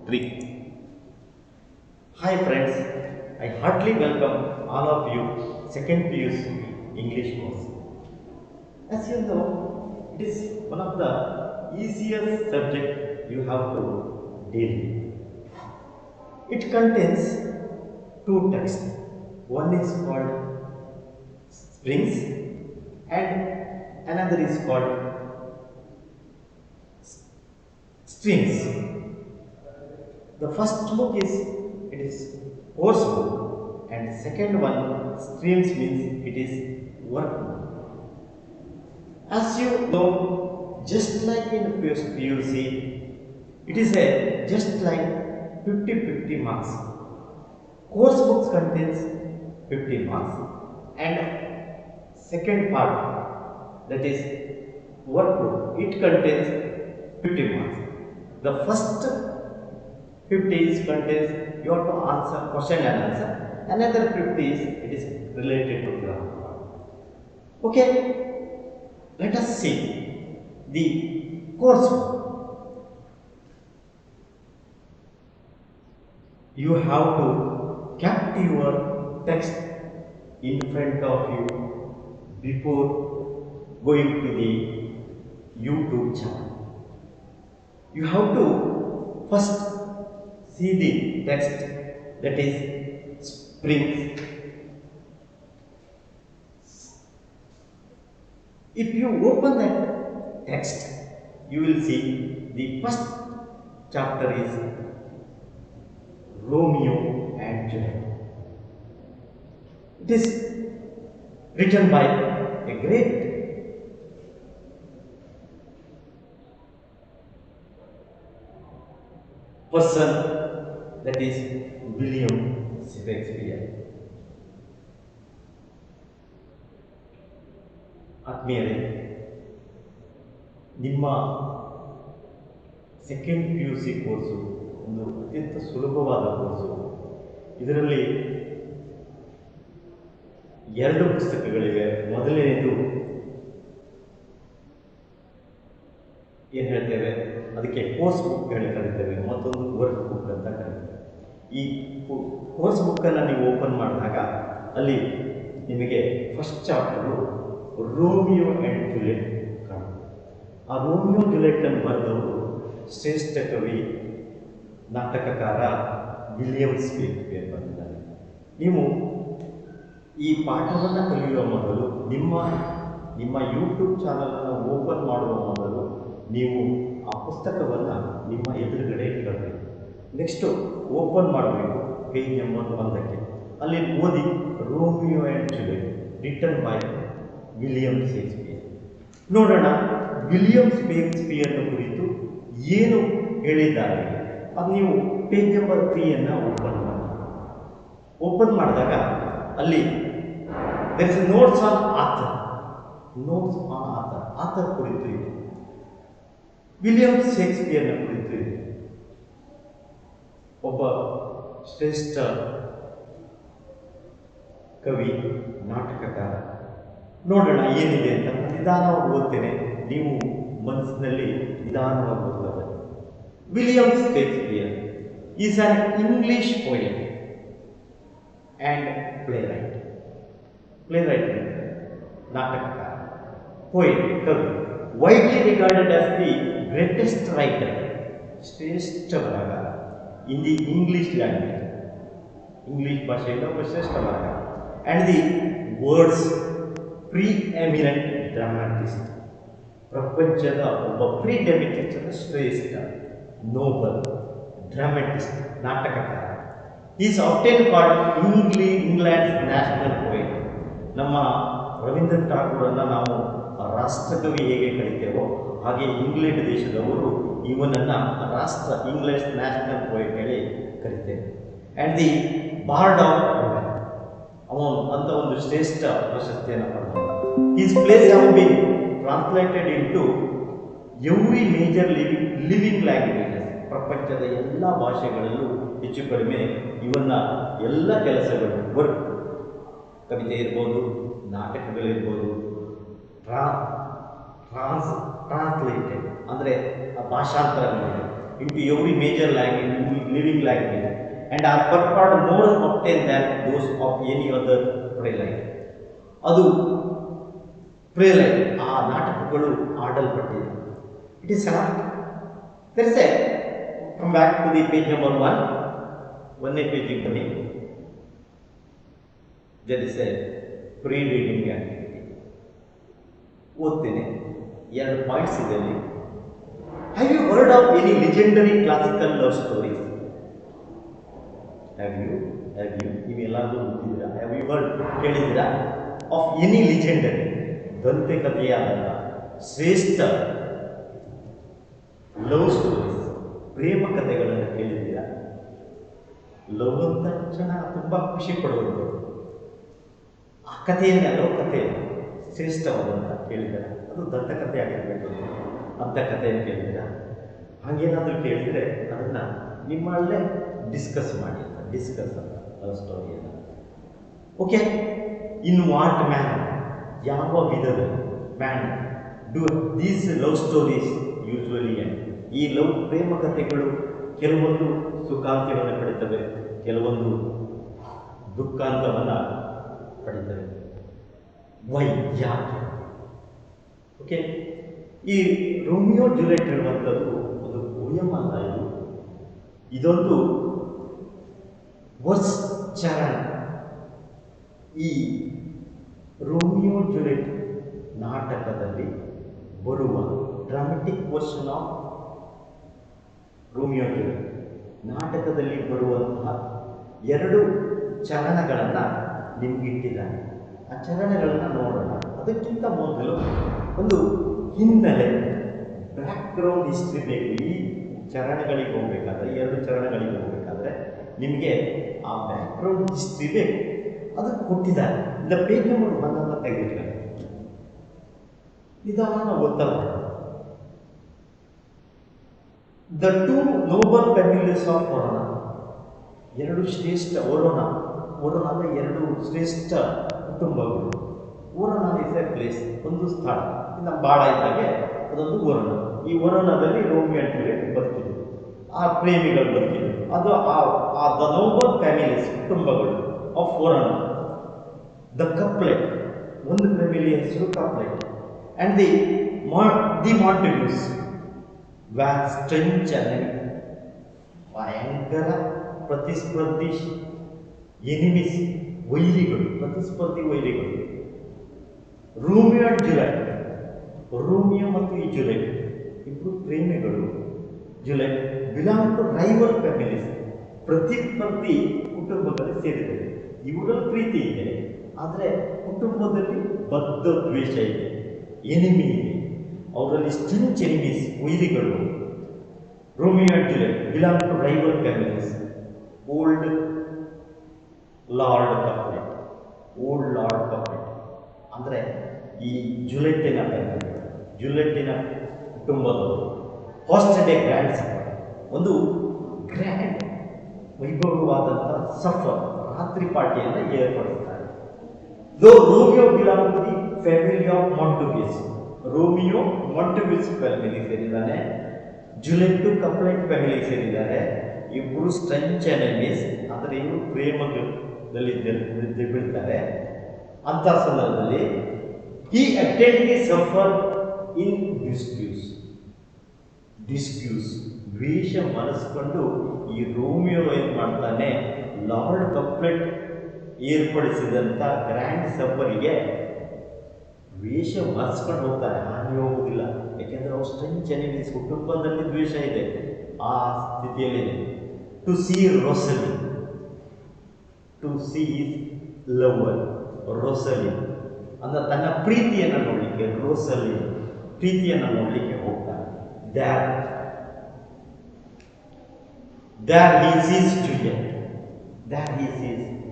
3. Hi friends, I heartily welcome all of you second PUC English course. As you know, it is one of the easiest subject you have to deal with. It contains two texts. One is called Springs and another is called Streams. The first book is course book and second one Streams means it is workbook. As you know, just like in PUC, it is just like 50-50 marks. Course books contains 50 marks and second part, that is workbook, it contains 50 marks. The first 50 is contains you have to answer question and answer. Another 50 is it is related to grammar. Okay, let us see the course book. You have to keep your text in front of you before going to the YouTube channel. You have to first see the text, that is Springs. If you open that text, you will see the first chapter is Romeo and Juliet. It is written by a great person, that is William Shakespeare. ಆತ್ಮೀಯರೇ, ನಿಮ್ಮ second PUC course ಒಂದು ಅತ್ಯಂತ ಸುಲಭವಾದ course. ಇದರಲ್ಲಿ ಎರಡು ಪುಸ್ತಕಗಳಿವೆ. ಮೊದಲನೇದು ಏನು ಹೇಳ್ತೇವೆ, ಅದಕ್ಕೆ ಕೋರ್ಸ್ ಬುಕ್ ಹೇಳಿ ಕರಿತೇವೆ, ಮತ್ತೊಂದು ವರ್ಕ್ ಬುಕ್ ಅಂತ ಕರಿತೇವೆ. ಈ ಕೋರ್ಸ್ ಬುಕ್ಕನ್ನು ನೀವು ಓಪನ್ ಮಾಡಿದಾಗ ಅಲ್ಲಿ ನಿಮಗೆ first chapter Romeo and Juliet ಕಾಣುತ್ತೆ. ಆ ರೋಮಿಯೋ ಜೂಲಿಯಟನ್ನು ಬರೆದವರು ಶ್ರೇಷ್ಠ ಕವಿ, ನಾಟಕಕಾರ ವಿಲಿಯಂ ಶೇಕ್ಸ್ಪಿಯರ್ ಬರೆದಿದ್ದಾರೆ. ನೀವು ಈ ಪಾಠವನ್ನು ಕಲಿಯುವ ಮೊದಲು ನಿಮ್ಮ ಯೂಟ್ಯೂಬ್ ಚಾನಲನ್ನು ಓಪನ್ ಮಾಡುವ ಮೊದಲು ನೀವು ಆ ಪುಸ್ತಕವನ್ನು ನಿಮ್ಮ ಎದುರುಗಡೆ ಇಡಬೇಕು. ನೆಕ್ಸ್ಟು ಓಪನ್ ಮಾಡಬೇಕು ಪೇಜ್ ನಂಬರ್ 1ಕ್ಕೆ. ಅಲ್ಲಿ ಓದಿ Romeo and Juliet written by William Shakespeare. ನೋಡೋಣ ವಿಲಿಯಂ ಶೇಕ್ಸ್ಪಿಯರ್ನ ಕುರಿತು ಏನು ಹೇಳಿದ್ದಾರೆ. ಅದು ನೀವು ಪೇಜ್ ನಂಬರ್ 3ಯನ್ನು ಓಪನ್ ಮಾಡಿದಾಗ ಅಲ್ಲಿ there is notes on author. Author ಕುರಿತು ಇದೆ. ವಿಲಿಯಂ ಶೇಕ್ಸ್ಪಿಯರ್ನ ಕುರಿತು ಇದೆ. ಒಬ್ಬ ಶ್ರೇಷ್ಠ ಕವಿ, ನಾಟಕಕಾರ. ನೋಡೋಣ ಏನಿದೆ ಅಂತ. ನಿಧಾನವಾಗಿ ಓದ್ತೇನೆ, ನೀವು ಮನಸ್ಸಿನಲ್ಲಿ ನಿಧಾನವಾಗಿ ಓದ್ತಾರೆ. William Shakespeare is an English poet and playwright. ನಾಟಕಕಾರ, ಪೋಯೆಟ್, ಕವಿ. Widely regarded as the greatest writer, ಶ್ರೇಷ್ಠ ಬರಹಗಾರ in the English language, English ಭಾಷೆಯಿಂದ ಒಬ್ಬ ಶ್ರೇಷ್ಠ ಬರಹಗಾರ. And the words preeminent dramatist, ಪ್ರಪಂಚದ ಒಬ್ಬ ಪ್ರೀಡೆಮಿಟಿಸ್ಟ್, ಶ್ರೇಷ್ಠ, ನೋಬಲ್ ಡ್ರಾಮಾಟಿಸ್ಟ್, ನಾಟಕಕಾರ. Is often called England's national poet. ನಮ್ಮ ರವೀಂದ್ರನಾಥ್ ಠಾಗೂರನ್ನು ನಾವು ರಾಷ್ಟ್ರಕವಿ ಹೇಗೆ ಕರೀತೇವೋ ಹಾಗೆ ಇಂಗ್ಲೆಂಡ್ ದೇಶದವರು ಇವನನ್ನು ಇಂಗ್ಲೆಂಡ್ ನ್ಯಾಷನಲ್ ಪೋಯೆಟ್ ಹೇಳಿ ಕರಿತೇವೆ. ಆ್ಯಂಡ್ ದಿ ಬಾರ್ಡ್ ಆಫ್ ಅವನು ಅಂತ ಒಂದು ಶ್ರೇಷ್ಠ ಪ್ರಶಸ್ತಿಯನ್ನು ಪಡೆದ. His plays have been translated into every major living languages. ಪ್ರಪಂಚದ ಎಲ್ಲ ಭಾಷೆಗಳಲ್ಲೂ ಹೆಚ್ಚು ಕಡಿಮೆ ಇವನ್ನ ಎಲ್ಲ ಕೆಲಸಗಳು, ವರ್ಕ್, ಕವಿತೆ ಇರ್ಬೋದು, ನಾಟಕಗಳಿರ್ಬೋದು, ಟ್ರಾನ್ಸ್ಲೇಟೆಡ್ ಅಂದರೆ ಭಾಷಾಂತರಗಳಿದೆ into every major language. living like me and are performed more often than those of any other playwright. ಅದು ಪ್ರೇಲೈಟ್ ಆ ನಾಟಕಗಳು ಆಡಲ್ಪಟ್ಟಿದೆ. It is there is a come back to the page number 1 ಒಂದನೇ ಪೇಜಿಗೆ ಬನ್ನಿ. there is a pre-reading activity. ಓದ್ತೇನೆ, 2 points ಇದೆ ಅಲ್ಲಿ. Have you heard of any legendary classical love stories? Have you ನೀವೆಲ್ಲಾದರೂ ಓದಿದ್ದೀರಾ? Have you heard ಕೇಳಿದ್ದೀರಾ of any legendary ದಂತೆ ಕಥೆಯಾದಂಥ ಶ್ರೇಷ್ಠ love stories ಪ್ರೇಮ ಕಥೆಗಳನ್ನು ಕೇಳಿದ್ದೀರಾ? Love ಅಂತ ತಕ್ಷಣ ತುಂಬ ಖುಷಿ ಪಡುವುದು. ಆ ಕಥೆಯನ್ನೇ ಲವ್ ಕಥೆ ಶ್ರೇಷ್ಠವಾದಂತ ಕೇಳಿದ್ದಾರೆ. ಅದು ದಂತಕಥೆ ಆಗಿರಬೇಕು ಅಂತ ಕಥೆಯನ್ನು ಕೇಳಿದ್ದೀರಾ? ಹಾಗೇನಾದರೂ ಕೇಳಿದರೆ ಅದನ್ನು ನಿಮ್ಮಲ್ಲೇ ಡಿಸ್ಕಸ್ ಮಾಡಿ ಅಂತ ಡಿಸ್ಕಸ್ ಅಂತ ಲವ್ ಸ್ಟೋರಿಯನ್ನು. ಓಕೆ, ಇನ್ ವಾಟ್ ಮ್ಯಾನ್ ಯಾವ ವಿಧದ man do these love stories usually end. ಈ ಲವ್ ಪ್ರೇಮ ಕಥೆಗಳು ಕೆಲವೊಂದು ಸುಖಾಂತ್ಯವನ್ನು ಪಡಿತವೆ, ಕೆಲವೊಂದು ದುಃಖಾಂತವನ್ನು ಪಡಿತವೆ. ವೈ ಯಾಕೆ? ಓಕೆ, ಈ ರೋಮಿಯೋ ಜೂಲಿಯಟ್ ಹೇಳುವಂಥದ್ದು ಒಂದು ಪೋಯಮ್ ಅಲ್ಲ, ಇದೊಂದು ವರ್ಸ್ ಚರಣ. ಈ ರೋಮಿಯೋ ಜೂಲಿಯಟ್ ನಾಟಕದಲ್ಲಿ ಬರುವ dramatic version of Romeo Juliet ನಾಟಕದಲ್ಲಿ ಬರುವಂತಹ 2 ಚರಣಗಳನ್ನು ನಿಮಗಿಟ್ಟಿದ್ದಾರೆ. ಆ ಚರಣಗಳನ್ನು ನೋಡೋಣ. ಅದಕ್ಕಿಂತ ಮೊದಲು ಒಂದು ಹಿನ್ನೆಲೆ ಬ್ಯಾಕ್ಗ್ರೌಂಡ್ ಹಿಸ್ಟ್ರಿ ಬೇಕು. ಈ ಚರಣಗಳಿಗೆ ಹೋಗಬೇಕಾದ್ರೆ 2 ಚರಣಗಳಿಗೆ ಹೋಗಬೇಕಾದ್ರೆ ನಿಮಗೆ ಆ ಬ್ಯಾಕ್ಗ್ರೌಂಡ್ ಹಿಸ್ಟ್ರಿ ಬೇಕು. ಅದಕ್ಕೆ ಕೊಟ್ಟಿದ್ದಾರೆ. ಇಲ್ಲ ಪೇಜ್ ನಂಬರ್ 1 ತೆಗೆದಿದ್ದಾರೆ. ನಿಧಾನ ಓದ್ತಲ್ಲ. The 2 noble families of Verona, 2 ಶ್ರೇಷ್ಠ ವರುಣ ಅಂದರೆ 2 ಶ್ರೇಷ್ಠ ಕುಟುಂಬಗಳು. ವರುಣ ಇಸ್ ಎ ಪ್ಲೇಸ್, ಒಂದು ಸ್ಥಳ. ನಮ್ಮ ಬಾಳ ಇದ್ದಾಗೆ ಅದೊಂದು ವರುಣ. ಈ ವರುಣದಲ್ಲಿ ರೋಮಿಯೋ ಅಂಡ್ ಜೂಲಿಯಟ್ ಬದುಕಿದ್ರು, ಆ ಪ್ರೇಮಿಗಳು ಬದುಕಿದ್ರು. ಅದು ಆ ದ ನೋಬಲ್ ಫ್ಯಾಮಿಲೀಸ್ ಕುಟುಂಬಗಳು ಆಫ್ ವರುಣ. ದ ಕಪ್ಲೆಟ್, ಒಂದು ಫ್ಯಾಮಿಲಿಯ ಹೆಸರು Capulet. And the Montagues were staunch enemy, ಭಯಂಕರ ಪ್ರತಿಸ್ಪರ್ಧಿ ಎನಿಮಿಸ್, ವೈರಿಗಳು, ಪ್ರತಿಸ್ಪರ್ಧಿ ವೈರಿಗಳು. ರೋಮಿಯೋ ಅಂಡ್ ಜೂಲಿಯಟ್, ರೋಮಿಯೋ ಮತ್ತು ಈ ಜೂಲಿಯಟ್ ಇಬ್ಬರು ಪ್ರೇಮಿಗಳು. Juliet belong to rival families, ಪ್ರತಿಸ್ಪರ್ಧಿ ಕುಟುಂಬದಲ್ಲಿ ಸೇರಿದ್ದಾರೆ. ಇವುಗಳ ಪ್ರೀತಿ ಇದೆ, ಆದರೆ ಕುಟುಂಬದಲ್ಲಿ ಬದ್ಧ ದ್ವೇಷ ಇದೆ, ಎನಿಮಿ ಇದೆ. ಅವರಲ್ಲಿ ಸ್ಟ್ರೆಂಚ್ ಎನಿಮೀಸ್, ವೈರಿಗಳು. Romeo and Juliet belong to rival families. Old lord Capulet, old lord Capulet ಅಂದರೆ ಈ ಜೂಲಿಯಟ್ಟಿನ ಫ್ಯಾಮಿಲಿ, ಜೂಲಿಯಟ್ಟಿನ ಕುಟುಂಬದವರು ಹಾಸ್ಟೆಡ್ ಎ ಗ್ರ್ಯಾಂಡ್ ಸಫರ್, ಒಂದು ಗ್ರ್ಯಾಂಡ್ ವೈಭವವಾದಂಥ ಸಫರ್, ರಾತ್ರಿ ಪಾರ್ಟಿಯನ್ನು ಏರ್ಪಡಿಸ್ತಾರೆ. Though Romeo belong to the family of Montagues, Romeo Montagues family ಸೇರಿದ್ದಾನೆ, ಜೂಲಿಯಟ್ ಕಪ್ಲೆಟ್ ಫ್ಯಾಮಿಲಿ ಸೇರಿದ್ದಾರೆ. ಇಬ್ಬರು ಸ್ಟ್ರೆಂಚ್ ಎನಿಮೀಸ್, ಅಂದರೆ ಇವರು ಪ್ರೇಮದಲ್ಲಿ ಬೀಳ್ತಾರೆ. ಅಂಥ ಸಂದರ್ಭದಲ್ಲಿ ಈ ಅಟೆಂಡ್ ಸಫರ್ ಇನ್ ಡಿಸ್ಪ್ಯೂಸ್, ದ್ವೇಷ ಮನಸ್ಕೊಂಡು ಈ ರೋಮಿಯೋ ಏನು ಮಾಡ್ತಾನೆ, ಲಾರ್ಡ್ ಕಪ್ಲೆಟ್ ಏರ್ಪಡಿಸಿದಂಥ ಗ್ರ್ಯಾಂಡ್ ಸಫರಿಗೆ ದ್ವೇಷ ಮರೆಸ್ಕೊಂಡು ಹೋಗ್ತಾರೆ. ಹಾನಿ ಹೋಗುವುದಿಲ್ಲ, ಯಾಕೆಂದರೆ ಅವ್ರು ಸ್ಟ್ರೆಂಚ್ ಎನಿಮೀಸ್, ಕುಟುಂಬದಲ್ಲಿ ದ್ವೇಷ ಇದೆ, ಆ ಸ್ಥಿತಿಯಲ್ಲಿದೆ. To see Rosaline, to see his lover Rosaline ಅಂದರೆ ತನ್ನ ಪ್ರೀತಿಯನ್ನು ನೋಡಲಿಕ್ಕೆ, ರೋಸಲಿ ಪ್ರೀತಿಯನ್ನು ನೋಡಲಿಕ್ಕೆ ಹೋಗ್ತಾನೆ. ದ್ಯಾರ್ ಹಿ ಸೀಸ್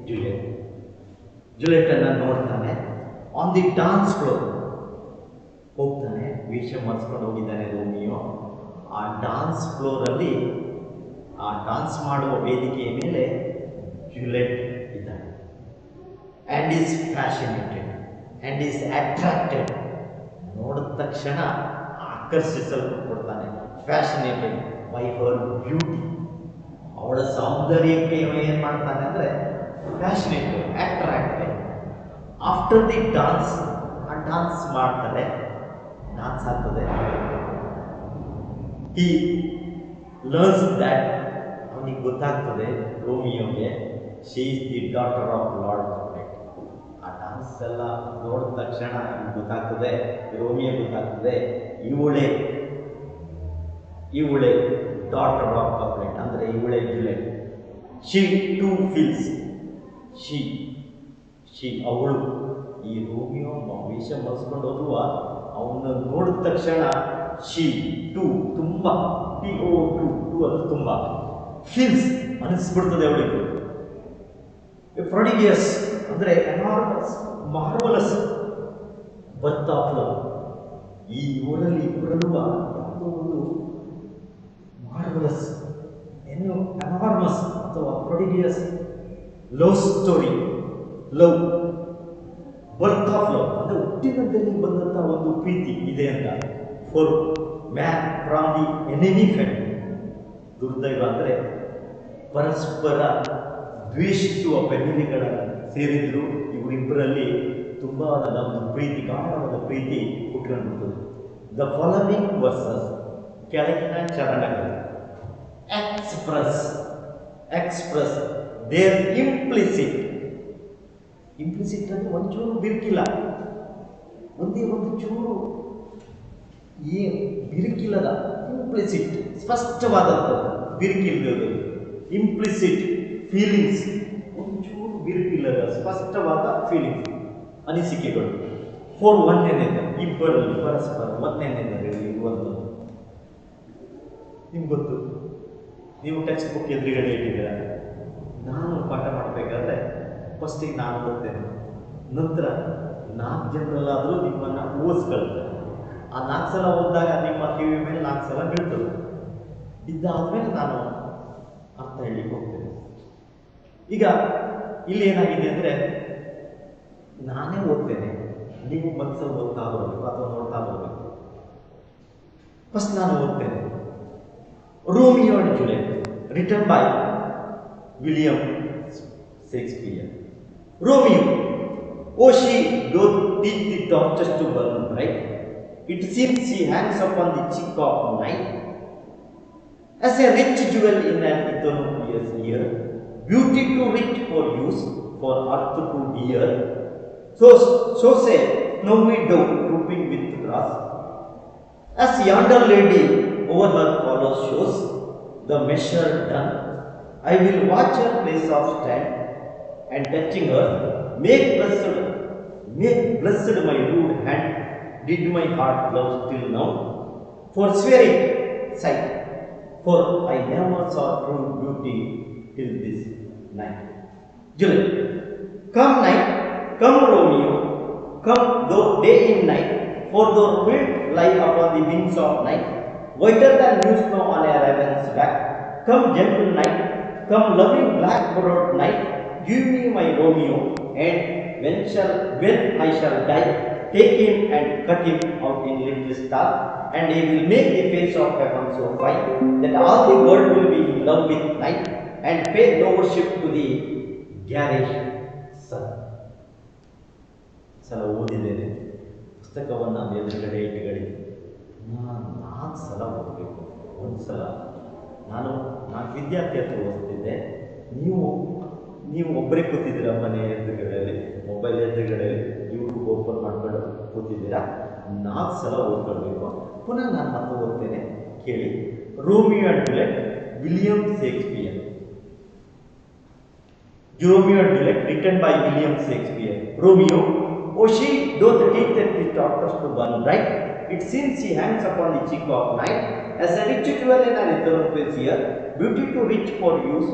ಜೂಲಿಯಟ್, ಜೂಲಿಯಟನ್ನು ನೋಡ್ತಾನೆ. ಆನ್ ದಿ ಡಾನ್ಸ್ ಫ್ಲೋರ್ ಹೋಗ್ತಾನೆ, ವೇಷ ಮಾಡಿಸ್ಕೊಂಡು ಹೋಗಿದ್ದಾನೆ ರೋಮಿಯೋ. ಆ ಡಾನ್ಸ್ ಫ್ಲೋರಲ್ಲಿ, ಆ ಡಾನ್ಸ್ ಮಾಡುವ ವೇದಿಕೆಯ ಮೇಲೆ ಜೂಲಿಯಟ್ ಇದ್ದಾನೆ. And is fascinated and is attracted, ನೋಡಿದ ತಕ್ಷಣ ಆಕರ್ಷಿಸಲ್ಪಡ್ತಾನೆ. ಫ್ಯಾಷನೇಟೆಡ್ ಬೈ ಹರ್ ಬ್ಯೂಟಿ, ಅವಳ ಅವಳ ಸೌಂದರ್ಯಕ್ಕೆ ಇವ ಏನು ಮಾಡ್ತಾನೆ ಅಂದರೆ passionate attract. After the dance, ಆ ಡಾನ್ಸ್ ಮಾಡ್ತಾರೆ, ಡಾನ್ಸ್ ಆಗ್ತದೆ. ಈ ಲರ್ನ್ಸ್ ದ್ಯಾಟ್, ಅವನಿಗೆ ಗೊತ್ತಾಗ್ತದೆ ರೋಮಿಯೋಗೆ, she is the daughter of lord Capulet. ಆ ಡಾನ್ಸ್ ಎಲ್ಲ ನೋಡಿದ ತಕ್ಷಣ ಗೊತ್ತಾಗ್ತದೆ, ರೋಮಿಯೋ ಗೊತ್ತಾಗ್ತದೆ ಇವಳೆ ಡಾಟರ್ ಆಫ್ ಕಾಪ್ಲೆಟ್, ಅಂದರೆ ಇವಳೆ Juliet. She to feels, she ಅವಳು, ಈ ರೋಮಿಯೋ ವೇಷ ಮರೆಸ್ಕೊಂಡು ಹೋಗುವ ಅವನ್ನ ನೋಡಿದ ತಕ್ಷಣ ಶಿ ಟು ತುಂಬ, ಟು ಅದು ತುಂಬ, ಫೀಲ್ಸ್ ಅನಿಸ್ಬಿಡ್ತದೆ ಅವಳಿಗೆ. ಪ್ರೊಡಿಗಿಯಸ್ ಅಂದರೆ enormous, marvelous birth of love. ಈ ಇವರಲ್ಲೂ ಯಾವುದೋ ಒಂದು ಮಾರ್ವಲಸ್, ಏನು ಎನಾರ್ಮಸ್ ಅಥವಾ prodigious love story, love birth of love ಅಂದರೆ ಹುಟ್ಟಿನಿಂದಲೇ ಬಂದಂಥ ಒಂದು ಪ್ರೀತಿ ಇದೆ ಅಂತ. For man from the enemy friend. ದುರ್ದೈವ ಅಂದರೆ ಪರಸ್ಪರ ದ್ವೇಷಿಸುವ ಬೆನ್ನೆಲಿಗಳ ಸೇರಿದ್ರು ಇವರಿಬ್ಬರಲ್ಲಿ ತುಂಬ ಒಂದು ಪ್ರೀತಿ, ಗಾಢವಾದ ಪ್ರೀತಿ ಹುಟ್ಟಿಕೊಂಡಿರ್ತದೆ. ದ ಫಾಲೋವಿಂಗ್ ವರ್ಸಸ್, ಕೆಳಗಿನ ಚರಣಗಳು, ಎಕ್ಸ್ಪ್ರೆಸ್ ದೇರ್ ಇಂಪ್ಲಿಸಿಟ್ ಅಂದರೆ ಒಂಚೂರು ಬಿರುಕಿಲ್ಲ, ಒಂದೇ ಒಂದು ಚೂರು ಬಿರುಕಿಲ್ಲದ, ಇಂಪ್ಲಿಸಿಟ್ ಸ್ಪಷ್ಟವಾದದ್ದು, ಬಿರುಕಿಲ್ಲದ, ಇಂಪ್ಲಿಸಿಟ್ ಫೀಲಿಂಗ್ಸ್, ಒಂಚೂರು ಬಿರುಕಿಲ್ಲದ ಸ್ಪಷ್ಟವಾದ ಫೀಲಿಂಗ್ಸ್, ಅನಿಸಿಕೆಗಳು. ಫಾರ್ ಒಂದನೇದು ಇಬ್ಬರಲ್ಲಿ ಪರಸ್ಪರ ಒಂದನೇದು ಇರುವಂಥದ್ದು. ನಿಮ್ಗೆ ಗೊತ್ತು, ನೀವು ಟೆಕ್ಸ್ಟ್ ಬುಕ್ ಎದುರುಗಡೆ ಇಟ್ಟಿದ್ದೀರ. ನಾನು ಪಾಠ ಮಾಡಬೇಕಾದ್ರೆ ಫಸ್ಟಿಗೆ ನಾನು ಓದ್ತೇನೆ, ನಂತರ 4 ಜನರಲ್ಲಾದರೂ ನಿಮ್ಮನ್ನು ಓದಿಸ್ಕೊಳ್ತೇನೆ. ಆ 4 ಸಲ ಓದಿದಾಗ ನಿಮ್ಮ ಕಿವಿ ಮೇಲೆ 4 ಸಲ ಬೀಳ್ತದೆ. ಇದಾದ್ಮೇಲೆ ನಾನು ಅರ್ಥ ಹೇಳಲಿಕ್ಕೆ ಹೋಗ್ತೇನೆ. ಈಗ ಇಲ್ಲಿ ಏನಾಗಿದೆ ಅಂದರೆ, ನಾನೇ ಓದ್ತೇನೆ, ನೀವು ಮನಸ್ಸಲ್ಲಿ ಓದ್ತಾ ಬರಬೇಕು ಅಥವಾ ನೋಡ್ತಾ ಬರಬೇಕು. ಫಸ್ಟ್ ನಾನು ಓದ್ತೇನೆ. Romeo and Juliet, written by William Shakespeare. Romeo, oh she doth teach the torches to burn bright. It seems she hangs upon the cheek of night, as a rich jewel in an Ethiopia's ear, beauty too rich for use, for earth too dear. So say snowy dove drooping with grass, as yonder lady over her follows shows, the measure done. I will watch her place of stand, and touching her, make blessed my rude hand, did my heart love till now. Forswear it, sight, for I never saw true beauty till this night. Juliet, come night, come Romeo, come though day and night, for thou wilt lie upon the wings of night, whiter than new snow on a raven's back. Come gentle night, come loving black browed night, give me my Romeo, and when I shall die, take him and cut him out in little stars, and he will make the face of heaven so fine that all the world will be in love with night, and pay no worship to the garish sun. ಸಲ ಓದಿದ್ದೇನೆ, ಪುಸ್ತಕವನ್ನು ನಾನು ಎದುರುಗಡೆ ಇಟ್ಟುಗಡೆ ನಾನು 4 ಸಲ ಓದಬೇಕು. ಒಂದು ಸಲ ನಾನು ವಿದ್ಯಾರ್ಥಿ ಹತ್ರ ಓದ್ತಿದ್ದೆ, ನೀವು ಒಬ್ಬರೇ ಕೂತಿದ್ದೀರಾ ಮನೆ ಎದುರುಗಡೆಯಲ್ಲಿ, ಮೊಬೈಲ್ ಎದುರುಗಡೆಯಲ್ಲಿ ಯೂಟ್ಯೂಬ್ ಓಪನ್ ಮಾಡ್ಕೊಂಡು ಕೂತಿದ್ದೀರಾ. 4 ಸಲ ಓದ್ಕೊಳ್ಬೇಕು. ಪುನಃ ನಾನು ಮತ್ತೆ ಓದ್ತೇನೆ, ಕೇಳಿ. Romeo and Juliet, William Shakespeare. Romeo and Juliet, written by William Shakespeare. Romeo, oh she doth teach the tortoise to burn bright. It seems she hangs upon the cheek of night, as a rich jewel in an Ethiopia's ear, beauty too rich for use,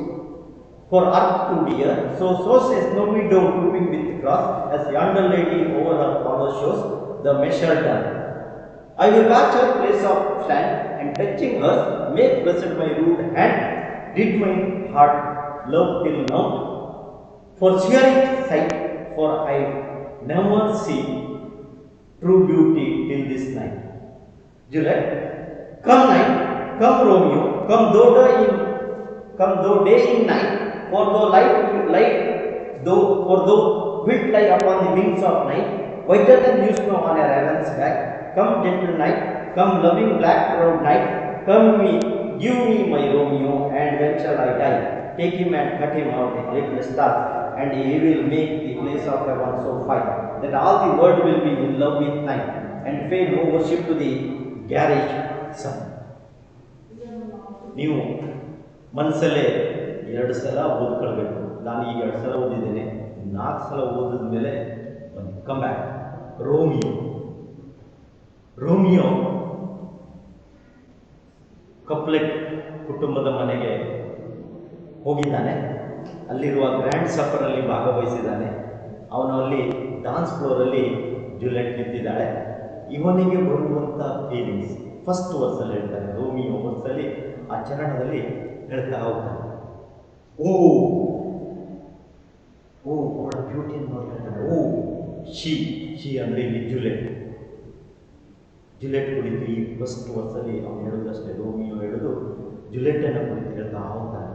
for earth too dear. So says snowy dove drooping with cross, as yonder lady over her follow shows, the measure done. I will watch her place of stand, and touching her, make blessed my rude hand, did my heart love till now. Forswear it, sight, for I never see true beauty till this night. Juliet, come night, come Romeo, come though come though day in night, for though for though wilt lie upon the wings of night, whiter than new snow on a raven's back. Come gentle night, come loving black proud night, give me my Romeo, and when shall I die? Take him and cut him out a little star, and he will make the place of heaven so fine that all the world will be in love with night, and pay no worship to the garish sun. ನೀವು ಮನಸ್ಸಲ್ಲೇ 2 ಸಲ ಓದ್ಕೊಳ್ಬೇಕು. ನಾನು ಈಗ 2 ಸಲ ಓದಿದ್ದೇನೆ. 4 ಸಲ ಓದಿದ ಮೇಲೆ come back. Romeo ಕಪ್ಲೆಟ್ ಕುಟುಂಬದ ಮನೆಗೆ ಹೋಗಿದ್ದಾನೆ. ಅಲ್ಲಿರುವ ಗ್ರ್ಯಾಂಡ್ ಸಫರಲ್ಲಿ ಭಾಗವಹಿಸಿದ್ದಾನೆ. ಅವನು ಅಲ್ಲಿ ಡಾನ್ಸ್ ಫ್ಲೋರಲ್ಲಿ ಜೂಲಿಯಟ್ ನಿಂತಿದ್ದಾಳೆ. ಇವನಿಗೆ ಬರುವಂಥ ಫೀಲಿಂಗ್ಸ್ ಫಸ್ಟ್ ವರ್ಸಲ್ಲಿ ಹೇಳ್ತಾನೆ. ರೋಮಿಯೋ ವರ್ಸಲ್ಲಿ ಆ ಚರಣದಲ್ಲಿ ಹೇಳ್ತಾ ಹೋಗ್ತಾನೆ, ಓ ಅವಳ ಬ್ಯೂಟಿಯನ್ನು ನೋಡ್ತಾನೆ. ಶಿ ಅಂದರೆ ಇಲ್ಲಿ ಜುಲೆಟ್ ಕುರಿತು ಈ ಫಸ್ಟ್ ವರ್ಷದಲ್ಲಿ ಅವನು ಹೇಳೋದಷ್ಟೇ. ರೋಮಿಯೋ ಹೇಳೋದು ಜುಲೆಟನ್ನು ಕುರಿತು ಹೇಳ್ತಾ ಹೋಗ್ತಾನೆ.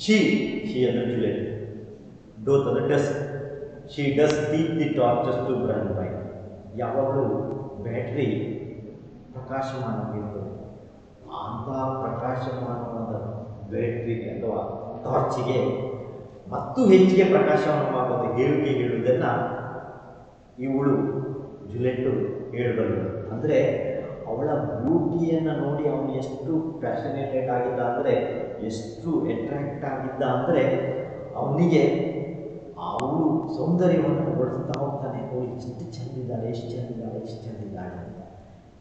ಶಿ ಅಂದರೆ ಜುಲೆಟ್. ಡೋತ್ ಅಂದರೆ does. She does keep the torches to burn bright. ಯಾವಾಗಲೂ ಬ್ಯಾಟ್ರಿ ಪ್ರಕಾಶಮಾನವಾಗಿರ್ತದೆ. ಅಂತಹ ಪ್ರಕಾಶಮಾನವಾದ ಬ್ಯಾಟ್ರಿಗೆ ಅಥವಾ ಟಾರ್ಚಿಗೆ ಮತ್ತು ಹೆಚ್ಚಿಗೆ ಪ್ರಕಾಶಮಾನವಾಗುವಂಥ ಹೇಳಿಕೆ ಹೇಳುವುದನ್ನು ಇವಳು ಜುಲೆಟ್ಟು ಹೇಳಬಲ್ಲಳು. ಅಂದರೆ ಅವಳ ಬ್ಯೂಟಿಯನ್ನು ನೋಡಿ ಅವನು ಎಷ್ಟು ಪ್ಯಾಷನೇಟೆಡ್ ಆಗಿದ್ದ ಅಂದರೆ, ಎಷ್ಟು ಅಟ್ರಾಕ್ಟ್ ಆಗಿದ್ದ ಅಂದರೆ, ಅವನಿಗೆ ಅವಳು ಸೌಂದರ್ಯವನ್ನು ಹೊಡೆಸ್ತಾ ಹೋಗ್ತಾನೆ. ಅವಳು ಎಷ್ಟು ಚೆಂದಿದ್ದಾಳೆ ಅಂತ.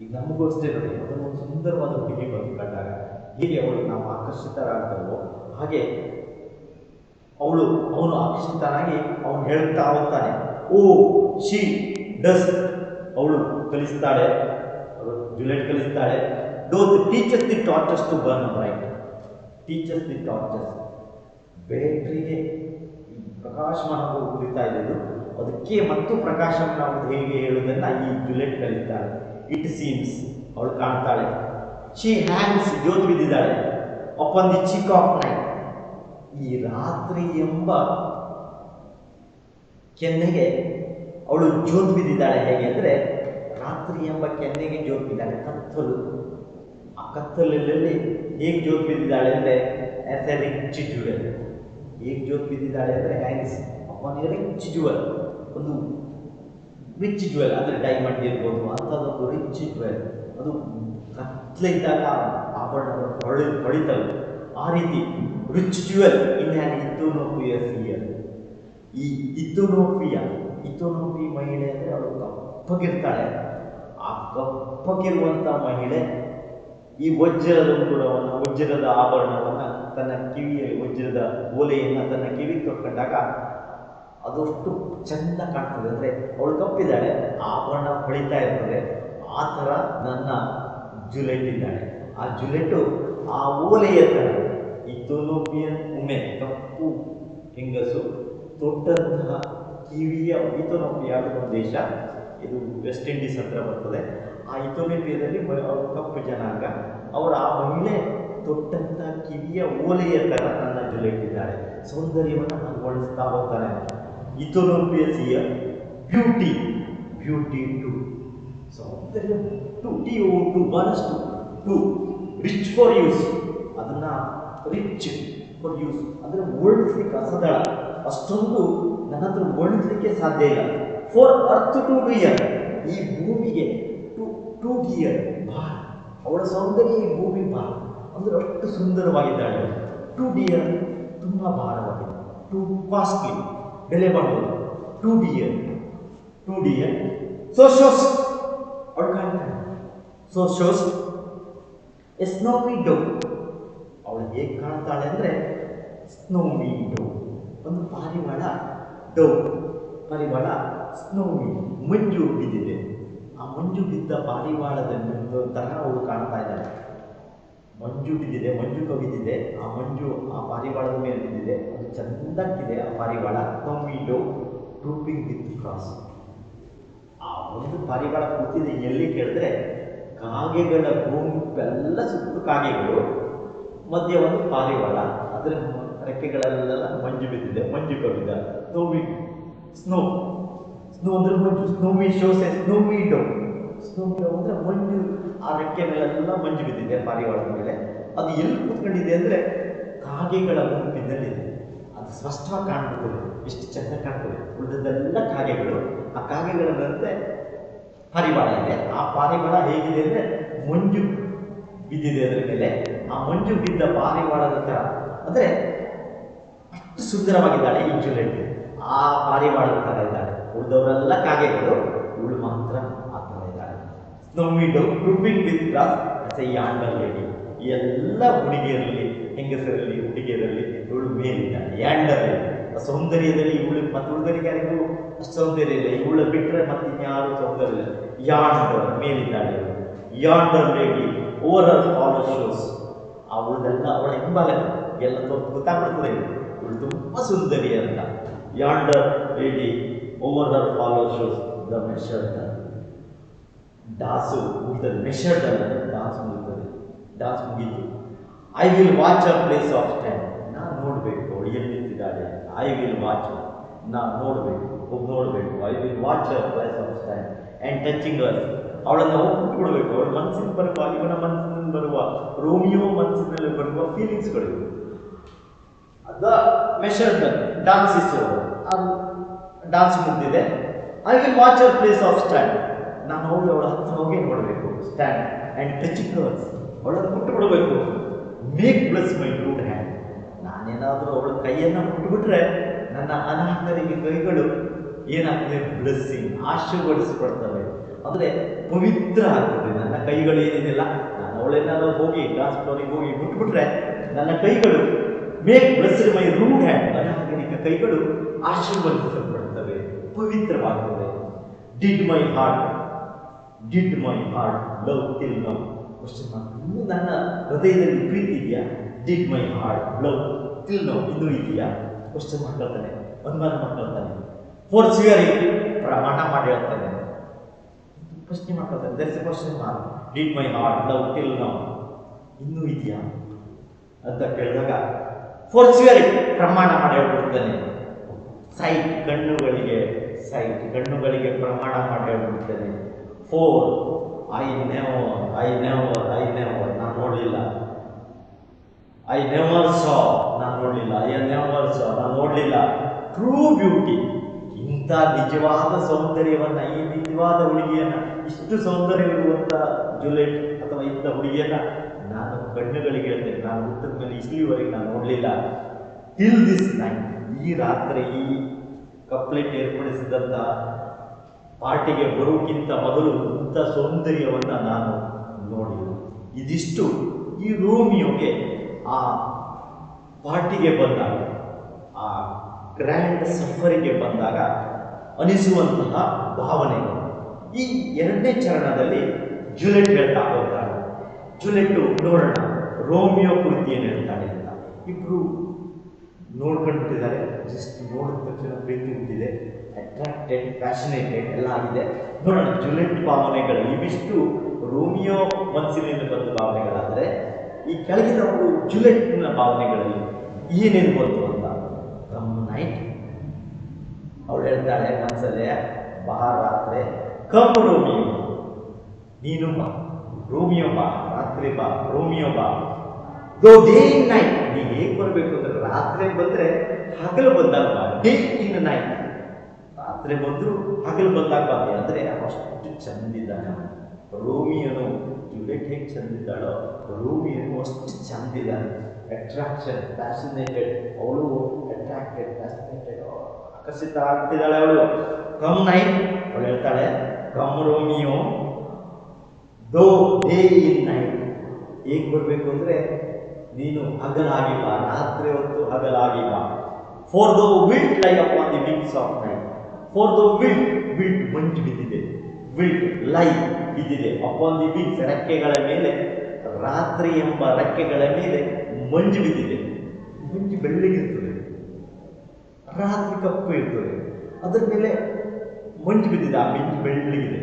ಈಗ ನಮಗೂ ಅಷ್ಟೇ ನೋಡಿ, ಅದನ್ನು ಸುಂದರವಾದ ಹುಡುಗಿ ಬಂದು ಕಂಡಾಗ ಹೇಗೆ ಅವಳು ನಾವು ಆಕರ್ಷಿತರಾಗ್ತಾರೋ ಹಾಗೆ ಅವನು ಆಕರ್ಷಿತನಾಗಿ ಅವನು ಹೇಳ್ತಾ ಹೋಗ್ತಾನೆ. ಶಿ ಡಸ್, ಅವಳು ಕಲಿಸ್ತಾಳೆ, ಜುಲೆಟ್ ಕಲಿಸ್ತಾಳೆ. Doth teachers the torches to burn bright. Teachers the torches, ಬ್ಯಾಟ್ರಿಗೆ ಪ್ರಕಾಶಮಾನ ಕುರಿತಾ ಇದ್ದು ಅದಕ್ಕೆ ಮತ್ತು ಪ್ರಕಾಶಮಾನ ಹೇಗೆ ಹೇಳುವುದನ್ನು ಈ ಜುಲೆಟ್ ಕಲಿಸ್ತಾಳೆ. ಇಟ್ ಸೀಮ್ಸ್, ಅವಳು ಕಾಣ್ತಾಳೆ. ಶಿ ಹ್ಯಾಂಗ್ಸ್, ಜ್ಯೋತಿ ಬಿದ್ದಿದ್ದಾಳೆ. Upon the cheek of night, ಈ ರಾತ್ರಿ ಎಂಬ ಕೆನ್ನೆಗೆ ಅವಳು ಜ್ಯೋತಿ ಬಿದ್ದಿದ್ದಾಳೆ. ಹೇಗೆ ಅಂದರೆ, ರಾತ್ರಿ ಎಂಬ ಕೆನ್ನೆಗೆ ಜ್ಯೋತಿ ಬಿದ್ದಾಳೆ. ಕತ್ತಲು, ಆ ಕತ್ತಲಲ್ಲಿ ಹೇಗೆ ಜ್ಯೋತಿ ಬಿದ್ದಿದ್ದಾಳೆ ಅಂದರೆ ಆಸ್ ಎ ರಿಚ್ ಜುವೆಲ್. ಹೇಗೆ ಜ್ಯೋತಿ ಬಿದ್ದಿದ್ದಾಳೆ ಅಂದರೆ hangs upon A rich jewel. ಒಂದು ರಿಚ್ ಜುವೆಲ್ ಅಂದರೆ ಡೈಮಂಡ್ ಇರ್ಬೋದು, ಅಂಥದ್ದೊಂದು ರಿಚ್ ಜುವೆಲ್. ಅದು ಕತ್ತಲಿದ್ದಾಗ ಆಭರಣಗಳು ಹೊಳಿತವೆ. ಆ ರೀತಿ rich jewel in an Ethiopian year. ಈ ಇಥಿಯೋಪಿ ಮಹಿಳೆ ಅಂದರೆ ಅವಳು ಕಪ್ಪಗಿರ್ತಾಳೆ. ಆ ಕಪ್ಪಗಿರುವಂಥ ಮಹಿಳೆ ಈ ವಜ್ರದ ಆಭರಣವನ್ನು ತನ್ನ ಕಿವಿಯ ವಜ್ರದ ಓಲೆಯನ್ನು ತನ್ನ ಕಿವಿಗೆ ತೊಟ್ಕೊಂಡಾಗ ಅದಷ್ಟು ಚೆಂದ ಕಾಣ್ತದೆ. ಅಂದರೆ ಅವಳು ಕಪ್ಪಿದ್ದಾಳೆ, ಆಭರಣ ಹೊಳಿತಾ ಇರ್ತದೆ. ಆ ಥರ ನನ್ನ ಜುಲೆಟ್ ಇದ್ದಾಳೆ. ಆ ಜುಲೆಟ್ಟು ಆ ಓಲೆಯ ಥರ ಇಥಿಯೋಪಿಯನ್ ಉಮೆ, ಕಪ್ಪು ಹೆಂಗಸು ತೊಟ್ಟಂತಹ ಕಿವಿಯ ಇಥಿಯೋಪಿಯಾ ಒಂದು ದೇಶ, ಇದು ವೆಸ್ಟ್ ಇಂಡೀಸ್ ಹತ್ರ ಬರ್ತದೆ. ಆ ಇಥಿಯೋಪಿಯಾದಲ್ಲಿ ಕಪ್ಪು ಜನಾಂಗ, ಅವರ ಆ ಮಹಿಳೆ ತೊಟ್ಟಂತಹ ಕಿವಿಯ ಓಲೆಯ ಥರ ನನ್ನ ಜುಲೆಟ್ ಇದ್ದಾಳೆ. ಸೌಂದರ್ಯವನ್ನು ಅನುಗೊಳಿಸ್ತಾ ಹೋಗ್ತಾನೆ. ಇಥಿಯೋಪಿಯಸಿಯ ಬ್ಯೂಟಿ ಟು ಸೌಂದರ್ಯ ಟು ಬಹಳಷ್ಟು ಟು ರಿಚ್ ಫಾರ್ ಯೂಸ್. ಅದನ್ನು ರಿಚ್ ಫಾರ್ ಯೂಸ್ ಅಂದರೆ ವರ್ಣಿಸ್ಲಿಕ್ಕೆ ಅಸದಳ, ಅಷ್ಟೊಂದು ನನ್ನ ಹತ್ರ ವರ್ಣಿಸ್ಲಿಕ್ಕೆ ಸಾಧ್ಯ ಇಲ್ಲ. ಫಾರ್ ಅರ್ತ್ ಟು ಡಿಯರ್, ಈ ಭೂಮಿಗೆ ಟು ಡಿಯರ್ ಭಾರ. ಅವಳ ಸೌಂದರ್ಯ ಈ ಭೂಮಿ ಭಾರ ಅಂದರೆ ಅಷ್ಟು ಸುಂದರವಾಗಿದ್ದಾಳೆ. ಟು ಡಿಯರ್ ತುಂಬ ಭಾರವಾಗಿದೆ. ಟು ಕಾಸ್ಟ್ಲಿ, ಬೆಲೆ ಬಾಳುವುದು. ಟು ಡಿಯರ್ ಸೊ ಶೋಸ್, ಅವಳು ಕಾಣ್ತಾಳೆ. ಸೊ ಶೋಸ್ ಎ ಸ್ನೋವಿ ಡೋ. ಅವಳು ಹೇಗೆ ಕಾಣ್ತಾಳೆ ಅಂದರೆ ಸ್ನೋವಿ ಡೋ, ಒಂದು ಪಾರಿವಾಳ. ಸ್ನೋವಿ, ಮಂಜು ಬಿದ್ದಿದೆ. ಆ ಮಂಜು ಬಿದ್ದ ಪಾರಿವಾಳದ ಥರ ಅವಳು ಕಾಣ್ತಾ ಇದ್ದಾಳೆ. ಮಂಜು ಬಿದ್ದಿದೆ, ಮಂಜು ಕವಿದಿದೆ. ಆ ಮಂಜು ಆ ಪಾರಿವಾಳದ ಮೇಲೆ ಬಿದ್ದಿದೆ. ಅದು ಚೆಂದಕ್ಕಿದೆ ಆ ಪಾರಿವಾಳ. ಸ್ನೋವಿ ಡೋ ಟ್ರೂಪಿಂಗ್ ವಿತ್ ಕ್ರಾಸ್. ಆ ಒಂದು ಪಾರಿವಾಳ ಕೂತಿದೆ ಎಲ್ಲಿ ಕೇಳಿದ್ರೆ ಕಾಗೆಗಳ ಗುಂಪೆಲ್ಲ ಸುತ್ತು ಕಾಗೆಗಳು. ಮಧ್ಯೆ ಒಂದು ಪಾರಿವಾಳ, ಅದರ ರೆಕ್ಕೆಗಳೆಲ್ಲ ಮಂಜು ಬಿದ್ದಿದೆ, ಮಂಜು ಕವಿದ ಸ್ನೋವಿ ಸ್ನೋ ಸ್ನೋ ಅಂದ್ರೆ ಮಂಜು, ಸ್ನೋವಿ ಶೋಸ್ ಎ ಸ್ನೋವಿ ಡೋ. ಸ್ನೋವಿ ಅಂದ್ರೆ ಮಂಜು, ಆ ರೆಕ್ಕೆ ಮೇಲೆಲ್ಲ ಮಂಜು ಬಿದ್ದಿದೆ ಪಾರಿವಾಳದ ಮೇಲೆ. ಅದು ಎಲ್ಲಿ ಕೂತ್ಕೊಂಡಿದೆ ಅಂದರೆ ಕಾಗೆಗಳ ಗುಂಪಿನಲ್ಲಿದೆ. ಅದು ಸ್ಪಷ್ಟವಾಗಿ ಕಾಣ್ಬಿಡ್ತದೆ, ಎಷ್ಟು ಚೆನ್ನಾಗಿ ಕಾಣ್ತದೆ. ಉಳಿದೆಲ್ಲ ಕಾಗೆಗಳು, ಆ ಕಾಗೆಗಳ ಮಧ್ಯೆ ಪಾರಿವಾಳ ಇದೆ. ಆ ಪಾರಿವಾಳ ಹೇಗಿದೆ ಅಂದರೆ ಮಂಜು ಬಿದ್ದಿದೆ ಅದರ ಮೇಲೆ. ಆ ಮಂಜು ಬಿದ್ದ ಪಾರಿವಾಳದ ಥರ ಅಂದರೆ ಅಷ್ಟು ಸುಂದರವಾಗಿದ್ದಾಳೆ ಈ ಜುಲೆಟ್. ಆ ಪಾರಿವಾಳದ ಥರ ಇದ್ದಾಳೆ. ಉಳಿದವರೆಲ್ಲ ಕಾಗೆಗಳು, ಇವಳು ಮಾತ್ರ ಆ ಥರ ಇದ್ದಾಳೆ. Snowy dove grouping with crows as a yonder lady. ಎಲ್ಲ ಹುಡುಗಿಯರಲ್ಲಿ, ಹೆಂಗಸರಲ್ಲಿ, ಹುಡುಗಿಯರಲ್ಲಿ ಇವಳು ಮೇಲಿದ್ದಾಳೆ, ಯಾಂಡರ್ ಲೇಡಿ. ಸೌಂದರ್ಯದಲ್ಲಿ ಇವಳು ಮತ್ತು ಉಳಿದರಿಗಾರಿಗೂ ಅಷ್ಟು ಸೌಂದರ್ಯ ಇಲ್ಲ. ಇವಳು ಬಿಟ್ಟರೆ ಮತ್ತೆ ಇನ್ಯಾರು ಸೌಂದರ್ಯ ಇಲ್ಲ. ಯಾಂಡರ್ ಮೇಲಿದ್ದಾಳೆ ಇವಳು, yonder lady over all shows. ಅವಳದೆಲ್ಲ ಅವಳ ಹಿಂಬಾಲ ಎಲ್ಲ ಗೊತ್ತಾಗ್ಬಿಡ್ತದೆ ಇವಳು ತುಂಬ ಸುಂದರಿ ಅಂತ. Yonder lady over all follow shows the measured. Dance ಮುಗಿತದೆ, ಮೆಷರ್ಡ್ ಅಲ್ಲ, ಡಾನ್ಸ್ ಮುಗಿತದೆ, ಡಾನ್ಸ್ ಮುಗೀತು. I will watch a place of stand. ನಾನು ನೋಡಬೇಕು ಅವಳು ಎಲ್ಲಿ ನಿಂತಿದ್ದಾಳೆ. ಐ ವಿಲ್ ವಾಚ್, ನಾನು ನೋಡಬೇಕು, ನೋಡಬೇಕು. I will watch a place of stand and touching us. ಅವಳನ್ನು ಒಪ್ಪಿಕೊಡ್ಬೇಕು. ಅವಳ ಮನಸ್ಸಿನ ಬರುವ, ಇವನ ಮನಸ್ಸಿನಲ್ಲಿ ಬರುವ, ರೋಮಿಯೋ ಮನಸ್ಸಿನಲ್ಲಿ ಬರುವ ಫೀಲಿಂಗ್ಸ್ಗಳು. ಅದ ಮೆಷರ್ಡ್ ಡಾನ್ಸ್ ಇಸ್ ಅದು ಡಾನ್ಸ್ ಮುಗಿದಿದೆ. I will watch a place of stand. ನಾನು ಹೋಗಿ ಅವಳ ಹತ್ರ ಹೋಗಿ ನೋಡಬೇಕು. ಸ್ಟ್ಯಾಂಡ್ ಆ್ಯಂಡ್ ಟಚಿಂಗ್ ಅಸ್, ಅವಳನ್ನು ಮುಟ್ಟುಬಿಡಬೇಕು. Make bless my good hand. ನಾನೇನಾದರೂ ಅವಳ ಕೈಯನ್ನು ಮುಟ್ಟುಬಿಟ್ರೆ ನನ್ನ ಅನಾಥರಿಗೆ ಕೈಗಳು ಏನಾಗ್ತದೆ, ಬ್ಲೆಸ್ಸಿಂಗ್, ಆಶೀರ್ವದಿಸಿಕೊಡ್ತವೆ. ಅಂದರೆ ಪವಿತ್ರ ಆಗ್ತದೆ ನನ್ನ ಕೈಗಳು. ಏನಿದೆಯಲ್ಲ, ನಾನು ಅವಳೇನಾದರೂ ಹೋಗಿ ಡಾನ್ಸ್ ಫ್ಲೋರಿಗೆ ಹೋಗಿ ಮುಟ್ಬಿಟ್ರೆ ನನ್ನ ಕೈಗಳು make blessed my rude hand, ಅನಾಗರಿಕ ಕೈಗಳು ಆಶೀರ್ವದಿಸಲ್ಪಡ್ತವೆ, ಪವಿತ್ರವಾಗ್ತದೆ. Did my heart love till now. ಇನ್ನೂ ನನ್ನ ಹೃದಯದಲ್ಲಿ ಪ್ರೀತಿ ಇದೆಯಾ? Did my heart love till now, ಇನ್ನೂ ಇದೆಯಾ? ಕ್ವಶನ್ ಮಾಡ್ಕೊಳ್ತಾನೆ, ಅನುಮಾನ ಮಾಡ್ಕೊಳ್ತಾನೆ. ಫೋರ್ ಸ್ವಿಯರಿಂಗ್, ಪ್ರಮಾಣ ಮಾಡಿ ಹೇಳ್ತಾನೆ, ಪ್ರಶ್ನೆ ಮಾಡ್ಕೊಳ್ತಾನೆ. There is a question mark. Did my heart love till now, ಇನ್ನೂ ಇದೆಯಾ ಅಂತ ಕೇಳಿದಾಗ ಫೋರ್ ಸ್ವಿಯರಿಂಗ್, ಪ್ರಮಾಣ ಮಾಡಿ ಹೇಳ್ಬಿಡ್ತಾನೆ. ಸೈಟ್, ಕಣ್ಣುಗಳಿಗೆ ಪ್ರಮಾಣ ಮಾಡಿ ಹೇಳ್ಬಿಡ್ತಾನೆ. ಫೋರ್ ಐ ನೆವರ್, ನಾನು ನೋಡಲಿಲ್ಲ. ಐ ನೆವರ್ ಸಾ, ನಾನು ನೋಡಲಿಲ್ಲ. ಟ್ರೂ ಬ್ಯೂಟಿ, ಇಂಥ ನಿಜವಾದ ಸೌಂದರ್ಯವನ್ನು, ಈ ನಿಜವಾದ ಹುಡುಗಿಯನ್ನು, ಇಷ್ಟು ಸೌಂದರ್ಯವಿರುವಂಥ ಜುಲೆಟ್ ಅಥವಾ ಇಂಥ ಹುಡುಗಿಯನ್ನು ನಾನು ಕಣ್ಣುಗಳಿಗೆ ಹೇಳ್ತೇನೆ. ನಾನು ಹುಟ್ಟಿದ ಮೇಲೆ ಇಲ್ಲಿವರೆಗೆ ನಾನು ನೋಡಲಿಲ್ಲ. ಟಿಲ್ ದಿಸ್ ನೈಟ್, ಈ ರಾತ್ರಿ ಈ ಕಪ್ಲೆಟ್ ಏರ್ಪಡಿಸಿದಂಥ ಪಾರ್ಟಿಗೆ ಬರೋಕ್ಕಿಂತ ಮೊದಲು ಇಂಥ ಸೌಂದರ್ಯವನ್ನು ನಾನು ನೋಡಿಲ್ಲ. ಇದಿಷ್ಟು ಈ ರೋಮಿಯೋಗೆ ಆ ಪಾರ್ಟಿಗೆ ಬಂದಾಗ, ಆ ಗ್ರ್ಯಾಂಡ್ ಸಫರಿಗೆ ಬಂದಾಗ ಅನಿಸುವಂತಹ ಭಾವನೆಗಳು. ಈ ಎರಡನೇ ಚರಣದಲ್ಲಿ ಜುಲೆಟ್ ಹೇಳ್ತಾ ಹೋಗ್ತಾಳೆ. ಜುಲೆಟ್ಟು ನೋಡೋಣ ರೋಮಿಯೋ ಕುರಿತು ಏನು ಹೇಳ್ತಾಳೆ ಅಂತ. ಇಬ್ಬರು ನೋಡ್ಕೊಂಡ್ಬಿಟ್ಟಿದ್ದಾರೆ. ಜಸ್ಟ್ ನೋಡಿದ ತಕ್ಷಣ ಪ್ರೀತಿ ಹುಟ್ಟಿದೆ, ಅಟ್ರಾಕ್ಟೆಡ್, ಪ್ಯಾಷನೇಟೆಡ್ ಎಲ್ಲ ಆಗಿದೆ. ನೋಡೋಣ ಜುಲೆಟ್ ಭಾವನೆಗಳು ಇವಿಷ್ಟು ರೋಮಿಯೋ ಮನಸ್ಸಿನಿಂದ ಬಂದ ಭಾವನೆಗಳಾದರೆ, ಈ ಕೆಳಗಿನವರು ಜುಲೆಟ್ನ ಭಾವನೆಗಳಲ್ಲಿ ಏನೇನು ಬಂತು ಅಂತ. ನೈಟ್ ಅವಳು ಹೇಳ್ತಾಳೆ ಮನಸ್ಸಲ್ಲೇ, ಬಾ ರಾತ್ರಿ, ಕಮ್ ರೋಮಿಯೋ, ನೀನು ಬಾ, ರೋಮಿಯೋ ಬಾ, ರಾತ್ರಿ ಬಾ, ರೋಮಿಯೋ ಬಾ. ದೋ ಡೇ ಇನ್ ನೈಟ್, ನೀವು ಹೇಗೆ ಬರಬೇಕು ಅಂದರೆ ರಾತ್ರಿ ಬಂದರೆ ಹಗಲು ಬಂದಾಗ ಬಾ. ಡೇ ಇನ್ ನೈಟ್, ರಾತ್ರಿ ಬಂದರೂ ಹಗಲು ಬಂದಾಗ ಬಾಂದೆ. ಅಂದರೆ ಅಷ್ಟು ಚಂದಿದ್ದಾನೆ ರೋಮಿಯೋನು. ಜುಲೆಟ್ ಹೇಗೆ ಚಂದಿದ್ದಾಳೋ ರೋಮಿಯೋನು ಅಷ್ಟು ಚಂದಿದ್ದಾನೆ. ಅಟ್ರಾಕ್ಷನ್, ಫ್ಯಾಸಿನೇಟೆಡ್, ಅವಳು ಅಟ್ರಾಕ್ಟೆಡ್, ಫ್ಯಾಸಿನೇಟೆಡ್, ಆಕರ್ಷಿತ ಆಗ್ತಿದ್ದಾಳೆ ಅವಳು. ಕಮ್ ನೈಟ್, ಅವಳು ಹೇಳ್ತಾಳೆ ಕಮ್ ರೋಮಿಯೋ, ದೋ ಡೇ ಇನ್ ನೈಟ್. ಹೇಗೆ ಬರಬೇಕು ಅಂದರೆ ನೀನು ಹಗಲಾಗಿ ಬಾ, ರಾತ್ರಿ ಹೊತ್ತು ಹಗಲಾಗಿ ಬಾ. ಫಾರ್ ದೋ ವಿಲ್ಟ್ ಲೈ upon the wings of night. For ದೋ ವಿಲ್ಟ್ ಮಂಜು ಬಿದ್ದಿದೆ, ವಿಲ್ಟ್ ಲೈ ಬಿದ್ದಿದೆ, ಅಪಾನ್ ದಿ ವಿಂಗ್ಸ್ ರೆಕ್ಕೆಗಳ ಮೇಲೆ, ರಾತ್ರಿ ಎಂಬ ರೆಕ್ಕೆಗಳ ಮೇಲೆ ಮಂಜು ಬಿದ್ದಿದೆ. ಮಂಜು ಬೆಳ್ಳಗಿರ್ತದೆ, ರಾತ್ರಿ ಕಪ್ಪು ಇರ್ತದೆ, ಅದರ ಮೇಲೆ ಮಂಜು ಬಿದ್ದಿದೆ. ಆ ಮಂಜು ಬೆಳ್ಳಗಿದೆ,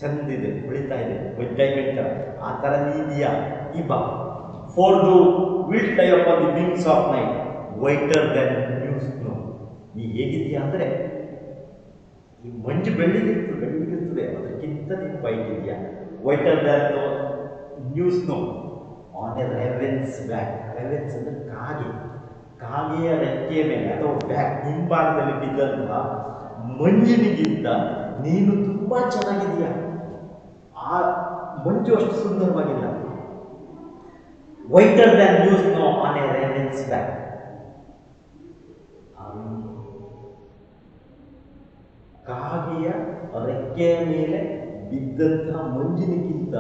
ಚಂದಿದೆ, ಹೊಳಿತಾ ಇದೆ, ಡೈಮಂಡ್ ಥರ. ಆ ಥರ ನೀ ಇದೆಯಾ? ಈ ಬಾ. For thou will fly upon the wings of night whiter than new snow. ನೀ ಹೇಗಿದ್ದೀಯಾ ಅಂದರೆ ಈ ಮಂಜು ಬೆಳ್ಳಿಗಿರ್ತದೆ ಅದಕ್ಕಿಂತ ನೀನು ವೈಟ್ ಇದೆಯಾ. Whiter than new snow on a ravens back. Ravens ಅಂದರೆ ಕಾಗೆಯ ರೆಕ್ಕೆಯ ಮೇಲೆ ಅಥವಾ ಬ್ಯಾಕ್ ಹಿಂಭಾಗದಲ್ಲಿ ಬಿದ್ದಂತಹ ಮಂಜಿನಿಗಿಂತ ನೀನು ತುಂಬ ಚೆನ್ನಾಗಿದೆಯಾ. ಆ ಮಂಜು ಅಷ್ಟು ಸುಂದರವಾಗಿಲ್ಲ. Whiter than new snow on a ravens back. ಕಾಗೆಯ ರೆಕ್ಕೆಯ ಮೇಲೆ ಬಿದ್ದಂತಹ ಮಂಜಿನಿಗಿಂತ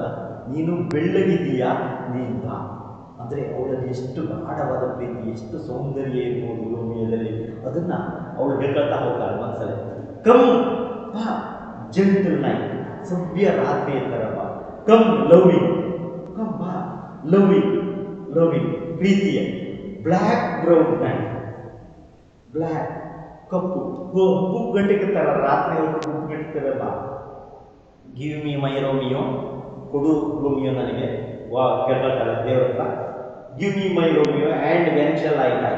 ನೀನು ಬೆಳ್ಳಗಿದೀಯಾ, ನೀನು ಬಾ. ಅಂದರೆ ಅವಳಲ್ಲಿ ಎಷ್ಟು ಗಾಢವಾದ ಪ್ರೀತಿ, ಎಷ್ಟು ಸೌಂದರ್ಯ ಇರ್ಬೋದು ರೋಮಿಯೋದಲ್ಲಿ, ಅದನ್ನು ಅವಳು ಹೇಳ್ಕೊಳ್ತಾ ಹೋಗ್ತಾಳೆ ಮನಸ್ಸಲ್ಲಿ. ಕಮ್ ಬಾ ಜೆಂಟಲ್ ನೈಟ್, ಸಭ್ಯ ರಾತ್ರಿಯ ಥರ ಬಾ. ಕಮ್ ಲವಿಂಗ್, ಕಮ್ ಬಾ ಲವಿಂಗ್ ಪ್ರೀತಿಯ. ಬ್ಲ್ಯಾಕ್ ಬ್ರೌನ್ ನೈಟ್, ಬ್ಲ್ಯಾಕ್ ಕಪ್ಪು ಗಂಟೆಗೆ ಥರ ರಾತ್ರಿ ಕಪ್ಪು ಗಂಟೆ ಬಾ. ಗಿವ್ ಮಿ ಮೈ ರೋಮಿಯೋ, ಕೊಡು ರೋಮಿಯೋ ನನಗೆ. ಕೇಳ್ಕೊಳ್ತಾಳೆ ದೇವ್ರ ಹತ್ರ. Give me my Romeo and when shall I dye.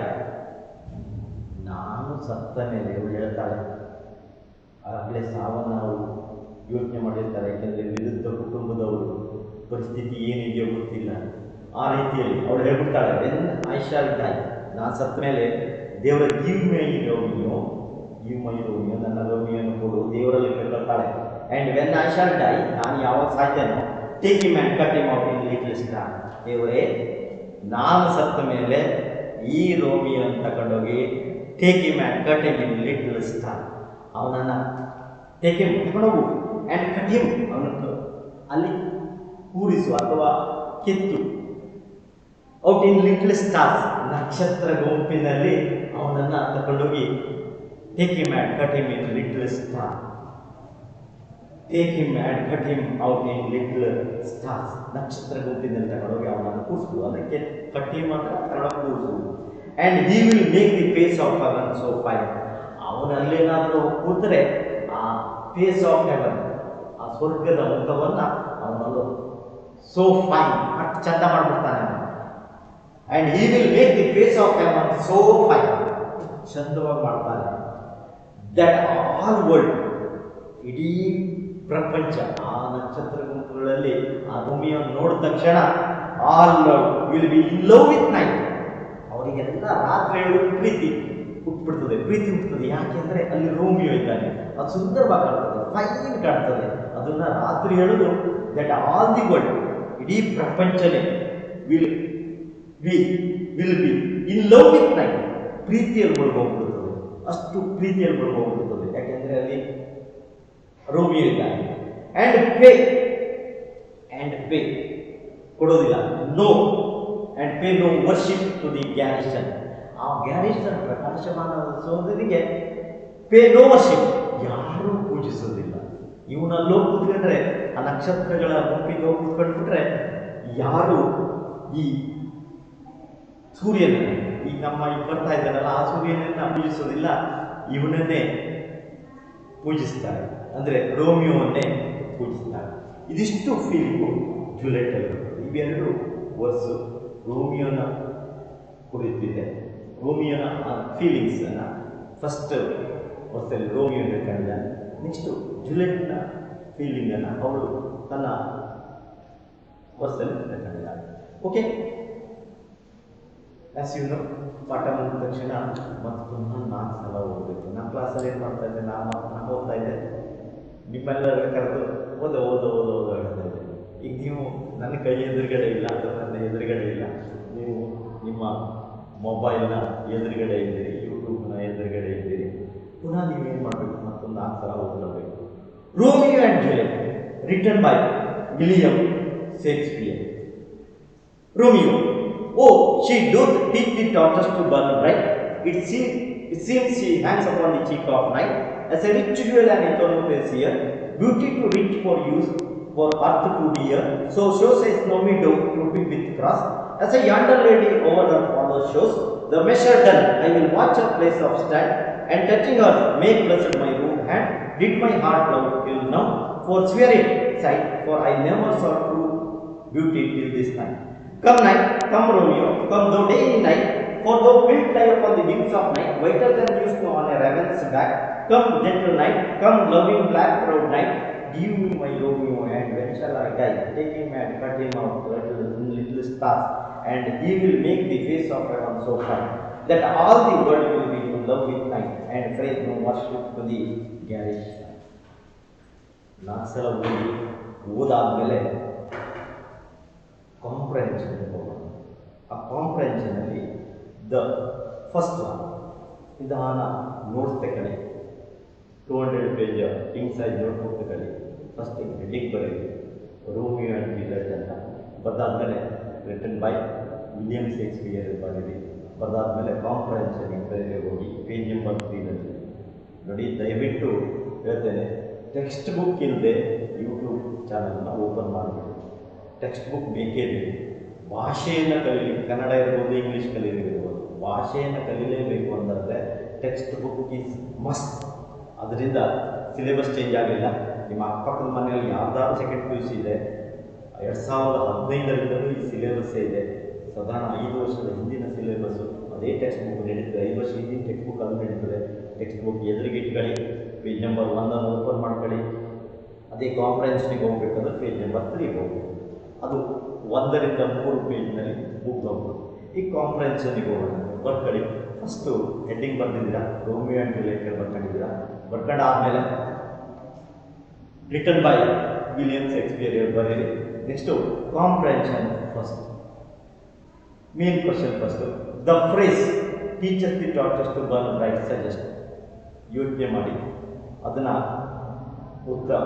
ನಾನು ಸತ್ತ ಮೇಲೆ ಇವಳು ಹೇಳ್ತಾಳೆ. ಆಗಲೇ ಸಾವನ್ನು ಅವರು ಯೋಚನೆ ಮಾಡಿರ್ತಾರೆ, ಯಾಕೆಂದರೆ ವಿರುದ್ಧ ಕುಟುಂಬದವರು ಪರಿಸ್ಥಿತಿ ಏನಿದೆಯೋ ಗೊತ್ತಿಲ್ಲ. ಆ ರೀತಿಯಲ್ಲಿ ಅವಳು ಹೇಳ್ಬಿಡ್ತಾಳೆ, ವೆನ್ ಐ ಶಾಲ್ ಡೈ, ನಾನು ಸತ್ತ ಮೇಲೆ ದೇವರ ಗಿವ್ ಮೈ ರೋಮಿಯೋ, ನನ್ನ ರೋಮಿಯೋನು ಕೊಡು ದೇವರಲ್ಲಿ ಕೇಳ್ಕೊಳ್ತಾಳೆ. And when I shall die, ನಾನು ಯಾವಾಗ ಸಾಯ್ತೇನೋ, take him and cut him out in little star. ದೇವರೇ, ನಾನು ಸತ್ತ ಮೇಲೆ ಈ ರೋಮಿಯೋನ ತಗೊಂಡೋಗಿ take him and cut him in little star, ಅವನನ್ನು ಟೇಕ್ ಹಿಮ್ ತಗೊಂಡೋಗು ಆ್ಯಂಡ್ ಕಟ್ ಹಿಮ್, ಅವನನ್ನು ಅಲ್ಲಿ ಕೂರಿಸು ಅಥವಾ ಕೆತ್ತು. ಔಟ್ ಇನ್ ಲಿಟಲ್ ಸ್ಟಾರ್ಸ್, ನಕ್ಷತ್ರ ಗುಂಪಿನಲ್ಲಿ ಅವನನ್ನು ತಗೊಂಡೋಗಿ take him and cut him in little star. Take him and cut him out in little stars, ನಕ್ಷತ್ರ ಗುಂಪಿನಲ್ಲಿ ತಗೊಂಡೋಗಿ ಅವನನ್ನು ಕೂರಿಸು. ಅದಕ್ಕೆ ಕಟ್ ಹಿಮ್ ಅಂದರೆ ತಗೊಂಡೋಗಿ ಕೂರಿಸು. And he will make the face of heaven so fine, ಅವನಲ್ಲೇನಾದರೂ ಕೂತರೆ ಆ ಫೇಸ್ ಆಫ್ ಹೆವನ್, ಆ ಸ್ವರ್ಗದ ಮುಖವನ್ನು ಅವನಲ್ಲೂ ಸೋ ಫೈನ್ ಅಷ್ಟು ಚಂದ ಮಾಡಿಬಿಡ್ತಾನೆ ಅವನು. And he will make the face of heaven so fine, ಚಂದವಾಗಿ ಮಾಡ್ತಾನೆ. ದಟ್ ಆಲ್ ವರ್ಲ್ಡ್, ಇಡೀ ಪ್ರಪಂಚ ಆ ನಕ್ಷತ್ರ ಗುಂಪುಗಳಲ್ಲಿ ಆ ರೋಮಿಯೋನ ನೋಡಿದ ತಕ್ಷಣ all will be in love with night, ಅವರಿಗೆಲ್ಲ ರಾತ್ರಿ ಹೇಳೋದು ಪ್ರೀತಿ ಹುಟ್ಟುತ್ತದೆ. ಯಾಕೆಂದರೆ ಅಲ್ಲಿ ರೋಮಿಯೋ ಇದ್ದಾನೆ, ಅದು ಸುಂದರವಾಗಿ ಕಾಣ್ತದೆ, ಫೈನ್ ಕಾಣ್ತದೆ. ಅದನ್ನು ರಾತ್ರಿ ಹೇಳೋದು ದಟ್ ಆಲ್ ದಿ ವರ್ಲ್ಡ್, ಇಡೀ ಪ್ರಪಂಚನೇ will be in love with night, ಪ್ರೀತಿಯಲ್ಲಿ ಮುಳುಗೋಗ್ಬಿಡುತ್ತದೆ, ಅಷ್ಟು ಪ್ರೀತಿಯಲ್ಲಿ ಮುಳುಗೋಗ್ಬಿಡುತ್ತದೆ. ಯಾಕೆಂದರೆ ಅಲ್ಲಿ ರೋಮಿಯೋ ಇದ್ದಾನೆ. ಆ್ಯಂಡ್ ಪೇ ಕೊಡೋದಿಲ್ಲ, no and pay no worship to the garish sun, ಆ ಗ್ಯಾರಿಸನ್ ಪ್ರಕಾಶಮಾನ ಸೋದರಿಗೆ ಪೇ ನೋ ವರ್ಷಿಪ್, ಯಾರೂ ಪೂಜಿಸೋದಿಲ್ಲ. ಇವನಲ್ಲೋ ಕೂತ್ಕೊಂಡ್ರೆ, ಆ ನಕ್ಷತ್ರಗಳ ಗುಂಪಿಗೆ ಹೋಗಿ ಕೂತ್ಕೊಂಡ್ಬಿಟ್ರೆ ಯಾರು ಈ ಸೂರ್ಯನನ್ನೇ, ಈಗ ನಮ್ಮ ಬರ್ತಾ ಇದ್ದಾರಲ್ಲ ಆ ಸೂರ್ಯನನ್ನು ಪೂಜಿಸೋದಿಲ್ಲ, ಇವನನ್ನೇ ಪೂಜಿಸ್ತಾರೆ, ಅಂದರೆ ರೋಮಿಯೋವನ್ನೇ ಪೂಜಿಸ್ತಾರೆ. ಇದಿಷ್ಟು ಫೀಲಿಂಗು ಜೂಲಿಯೆಟ್ಟಲ್ಲಿ ಬರ್ತದೆ. ಇವೆರಡು ವರ್ಸು ರೋಮಿಯೋನ ಕುರಿತಿದೆ. ರೋಮಿಯೋನ ಫೀಲಿಂಗ್ಸನ್ನು ಫಸ್ಟ್ ವರ್ಸಲ್ಲಿ ರೋಮಿಯೋ ಹೇಳ್ಕೊಂಡಿದ್ದಾನೆ. ನೆಕ್ಸ್ಟು ಜೂಲಿಯೆಟ್ನ ಫೀಲಿಂಗನ್ನು ಅವಳು ತನ್ನ ವರ್ಸಲ್ಲಿ ಹೇಳ್ಕೊಂಡಿದ್ದಾಳೆ. ಓಕೆ, ಆ್ಯಸ್ ಯು ನೋ, ಪಾಠ ಮುಗಿದ ತಕ್ಷಣ ಮತ್ತು ಪುನಃ 4 ಸಲ ಓದಬೇಕು. ನಾನು ಕ್ಲಾಸಲ್ಲಿ ಏನು ಮಾಡ್ತಾ ಇದ್ದೆ, ನಾನು ಓದ್ತಾ ಇದ್ದೆ, ನಿಮ್ಮೆಲ್ಲರ ಕರೆದು ಓದೋ ಹೇಳ್ತಾ ಇದ್ದೆ. ಈಗ ನೀವು ನನ್ನ ಕೈ ಎದುರುಗಡೆ ಇಲ್ಲ ಅಥವಾ ನನ್ನ ಎದುರುಗಡೆ ಇಲ್ಲ, ನೀವು ನಿಮ್ಮ ಮೊಬೈಲ್ನ ಎದುರುಗಡೆ ಇದ್ದೀರಿ, ಯೂಟ್ಯೂಬ್ನ ಎದುರುಗಡೆ ಇದ್ದೀರಿ. ಪುನಃ ನೀವೇನು ಮಾಡಬೇಕು, ಮತ್ತೊಂದು 4 ಸಲ ಓದಬೇಕು. Romeo and Juliet, return by William Shakespeare. Romeo, oh, she doth teach the tortoise to burn bright. It seems she hangs upon the cheek of night, as a rich jewel and iconoclastia, beauty too rich for use, for earth to bear. So says Naomi Doe, drooping with cross, as a yonder lady over her father's shows. The measure done, I will watch her place of stand, and touching her, make blessed my rude hand. Did my heart love till now, for swear it sight, for I never saw true beauty till this night. Come night, come Romeo, come thou day in night, for thou wilt fly upon the wings of night, whiter than dew snow on a raven's back. Come gentle night, come loving black proud night, give me my Romeo, and when shall I die? Take him and cut him out little stars, and he will make the face of heaven so fine, that all the world will be in love with night, and praise no worship to the garish night. ನಾಲ್ಕು ಓದಾದ್ಮೇಲೆ comprehension ಹೋಗೋಣ. ಆ ಕಾಂಪ್ರಹೆನ್ಷನಲ್ಲಿ the first one ನಿಧಾನ notes ತಗೊಳ್ಳಿ. 200 page king size notebook ತಗೊಳ್ಳಿ. First heading ಬರೀರಿ, Romeo and Juliet ಅಂತ. ಬರೆದಾದ್ಮೇಲೆ return by William Shakespeare ಬರೀರಿ. ಬರೆದಾದ್ಮೇಲೆ comprehension ಬರೀರಿ ಹೋಗಿ ಪೇಜ್ ನಂಬರ್ 3 ನೋಡಿ. ದಯವಿಟ್ಟು ಹೇಳ್ತೇನೆ, ಟೆಕ್ಸ್ಟ್ ಬುಕ್ ಇಲ್ಲದೆ ಯೂಟ್ಯೂಬ್ ಚಾನಲ್ನ ಓಪನ್ ಮಾಡಬೇಡಿ. ಟೆಕ್ಸ್ಟ್ ಬುಕ್ ಬೇಕೇ ಬೇಕು. ಭಾಷೆಯನ್ನು ಕಲೀಲಿಕ್ಕೆ ಕನ್ನಡ ಇರ್ಬೋದು, ಇಂಗ್ಲೀಷ್ ಕಲೀಲಿರ್ಬೋದು, ಭಾಷೆಯನ್ನು ಕಲೀಲೇಬೇಕು ಅಂತಂದರೆ ಟೆಕ್ಸ್ಟ್ ಬುಕ್ ಈಸ್ ಮಸ್ಟ್. ಅದರಿಂದ ಸಿಲೆಬಸ್ ಚೇಂಜ್ ಆಗಿಲ್ಲ. ನಿಮ್ಮ ಅಕ್ಕಪಕ್ಕದ ಮನೆಯಲ್ಲಿ ಯಾವ್ದಾದ್ರು ಸೆಕೆಂಡ್ ಪಿ ಯು ಸಿ ಇದೆ, 2015ರಿಂದಲೂ ಈ ಸಿಲೆಬಸ್ಸೇ ಇದೆ. ಸಾಧಾರಣ 5 ವರ್ಷದ ಹಿಂದಿನ ಸಿಲೆಬಸ್ಸು ಅದೇ ಟೆಕ್ಸ್ಟ್ ಬುಕ್ ನಡೀತದೆ. 5 ವರ್ಷ ಹಿಂದಿನ ಟೆಕ್ಸ್ಟ್ ಬುಕ್ ಅದು ನಡೀತದೆ. ಟೆಕ್ಸ್ಟ್ ಬುಕ್ ಎದುರಿಗೆ ಇಟ್ಕೊಳ್ಳಿ, ಪೇಜ್ ನಂಬರ್ 1 ಓಪನ್ ಮಾಡ್ಕೊಳ್ಳಿ. ಅದೇ ಕಾಂಪ್ರಹೆನ್ಷನ್ಗೆ ಹೋಗ್ಬೇಕಂದ್ರೆ ಪೇಜ್ ನಂಬರ್ 3 ಹೋಗ್ಬೇಕು. ಅದು 1ರಿಂದ 3 ಪೇಜ್ನಲ್ಲಿ ಮುಗ್ದೋಗ್ಬೋದು. ಈ ಕಾಂಪ್ರಹೆನ್ಷನ್ಗೆ ಹೋಗೋಣ. ಬರ್ಕೊಳ್ಳಿ. ಫಸ್ಟು ಹೆಡ್ಡಿಂಗ್ ಬರೆದಿದ್ದೀರಾ, ರೋಮಿಯೋ ಆ್ಯಂಡ್ ಜೂಲಿಯಟ್ ಬರ್ಕೊಂಡಿದ್ದೀರಾ. ಬರ್ಕೊಂಡಾದ್ಮೇಲೆ ರಿಟನ್ ಬೈ ವಿಲಿಯಂ ಶೇಕ್ಸ್ಪಿಯರ್ ಬರೀರಿ. Next comprehension first. Main question first, the phrase teachers the torches to burn bright suggest. ಯೋಚನೆ ಮಾಡಿ, ಅದನ್ನು ಉತ್ತರ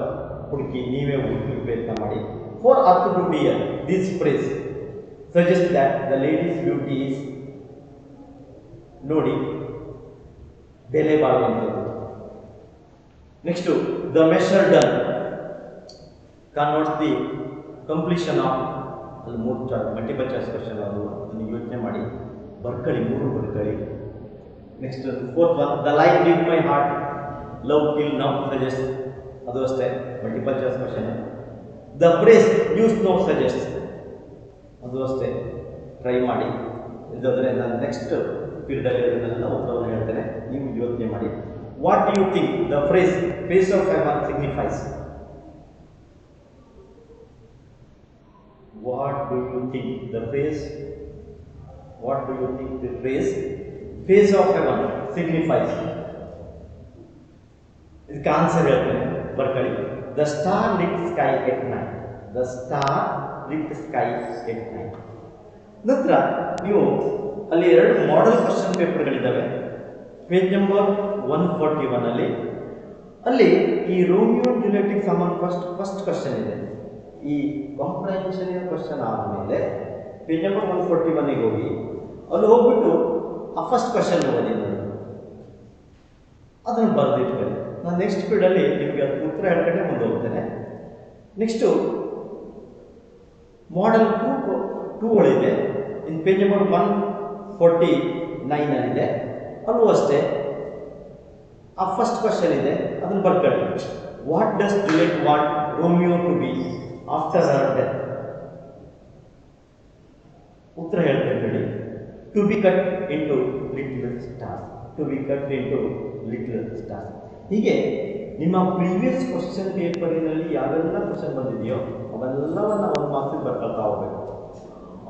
ಹುಡುಕಿ ನೀವೇ ಹುಡುಕಿ ಪ್ರಯತ್ನ ಮಾಡಿ. For earth too dear this phrase suggest that the lady's beauty is, ನೋಡಿ ಬೆಲೆ ಬಾಳುವಂಥದ್ದು. Next the measure done converts the completion of, ಅಲ್ಲಿ 3 ಮಲ್ಟಿಪಲ್ ಚಾಯ್ಸ್ ಕ್ವಶನ್ ಅದು, ಅದನ್ನು ಯೋಚನೆ ಮಾಡಿ ಬರ್ಕೊಳ್ಳಿ, 3 ಬರ್ಕೊಳ್ಳಿ. Next fourth one, the line give my heart love till now suggest, ಅದು ಅಷ್ಟೇ multiple choice question. The phrase news no suggest, ಅದು ಅಷ್ಟೇ ಟ್ರೈ ಮಾಡಿ. ಇದಾದರೆ ನಾನು ನೆಕ್ಸ್ಟ್ ಪೀರಿಯಡಲ್ಲಿ ಇದನ್ನೆಲ್ಲ ಉತ್ತರವನ್ನು ಹೇಳ್ತೇನೆ, ನೀವು ಯೋಚನೆ ಮಾಡಿ. What do you think the phrase face of heaven signifies? What do you think the phrase, what do you think the phrase face of heaven signifies? ಇದಕ್ಕೆ ಆನ್ಸರ್ ಹೇಳ್ತೇನೆ, ಬರ್ಕೊಳ್ಳಿ. The star lit sky at night, the star lit sky at night. ನಂತರ ನೀವು ಅಲ್ಲಿ 2 model question ಪೇಪರ್ಗಳಿದ್ದಾವೆ. Page number 141 ಅಲ್ಲಿ ಈ Romeo ಜೂಲಿಯಟ್ಗೆ ಸಂಬಂಧ ಫಸ್ಟ್ ಕ್ವಶನ್ ಇದೆ. ಈ ಕಾಂಪ್ರಹೆನ್ಷನ್ ಕ್ವಶನ್ ಆದಮೇಲೆ ಪೇಜ್ ನಂಬರ್ 141ಗೆ ಹೋಗಿ ಅಲ್ಲಿ ಹೋಗ್ಬಿಟ್ಟು ಆ ಫಸ್ಟ್ ಕ್ವಶನ್ ಓದಿ, ಅದನ್ನು ಬರೆದಿಟ್ಕೊಳ್ಳಿ. ನಾನು ನೆಕ್ಸ್ಟ್ ಪೀರಿಯಡಲ್ಲಿ ನಿಮಗೆ ಅದು ಉತ್ತರ ಹೇಳ್ಕೊಂಡೆ ಮುಂದೆ ಹೋಗ್ತೇನೆ. Next model 2 in page number 149 ಅಲ್ಲೂ ಅಷ್ಟೇ ಆ ಫಸ್ಟ್ ಕ್ವಶನ್ ಇದೆ, ಅದನ್ನು ಬರ್ಕೊಳ್ಳಿ. What does Juliet want Romeo to be after her death? ಉತ್ತರ ಹೇಳ್ತೇನೆ. To be cut into little stars, to be cut into little stars. ಹೀಗೆ ನಿಮ್ಮ ಪ್ರೀವಿಯಸ್ ಕ್ವಶನ್ ಪೇಪರಿನಲ್ಲಿ ಯಾವೆಲ್ಲ ಕ್ವಶನ್ ಬಂದಿದೆಯೋ ಅವೆಲ್ಲವನ್ನು 1 ಮಾರ್ಕ್ಸಿಗೆ ಬರ್ಕೊಳ್ತಾ ಹೋಗಬೇಕು.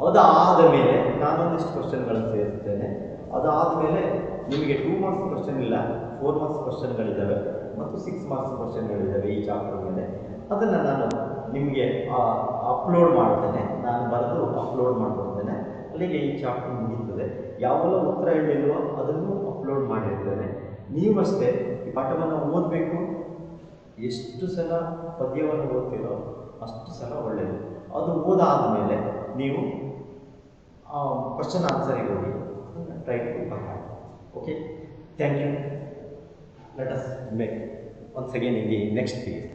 ಅದಾದ ಮೇಲೆ ನಾನೊಂದಿಷ್ಟು ಕ್ವಶನ್ಗಳನ್ನು ಸೇರಿಸ್ತೇನೆ. ಅದಾದಮೇಲೆ ನಿಮಗೆ 2 ಮಾರ್ಕ್ಸ್ ಕ್ವಶನ್ ಇಲ್ಲ, 4 ಮಾರ್ಕ್ಸ್ ಕ್ವಶನ್ಗಳಿದ್ದಾವೆ ಮತ್ತು 6 ಮಾರ್ಕ್ಸ್ ಕ್ವಶನ್ಗಳಿದ್ದಾವೆ ಈ ಚಾಪ್ಟರ್ ಮೇಲೆ. ಅದನ್ನು ನಾನು ನಿಮಗೆ ಅಪ್ಲೋಡ್ ಮಾಡ್ತೇನೆ, ನಾನು ಬರೆದು ಅಪ್ಲೋಡ್ ಮಾಡಿಕೊಡ್ತೇನೆ. ಅಲ್ಲಿಗೆ ಈ ಚಾಪ್ಟರ್ ಮುಗೀತದೆ. ಯಾವೆಲ್ಲ ಉತ್ತರ ಹೇಳಿಲ್ವೋ ಅದನ್ನು ಅಪ್ಲೋಡ್ ಮಾಡಿರ್ತೇನೆ. ನೀವಷ್ಟೇ ಈ ಪಾಠವನ್ನು ಓದಬೇಕು. ಎಷ್ಟು ಸಲ ಪದ್ಯವನ್ನು ಓದ್ತೀರೋ ಅಷ್ಟು ಸಲ ಒಳ್ಳೆಯದು. ಅದು ಓದಾದ ಮೇಲೆ ನೀವು ಕ್ವಶನ್ ಆನ್ಸರಿಗೆ ಹೋಗಿ try to complete. Okay, thank you. Let us make once again in the next page.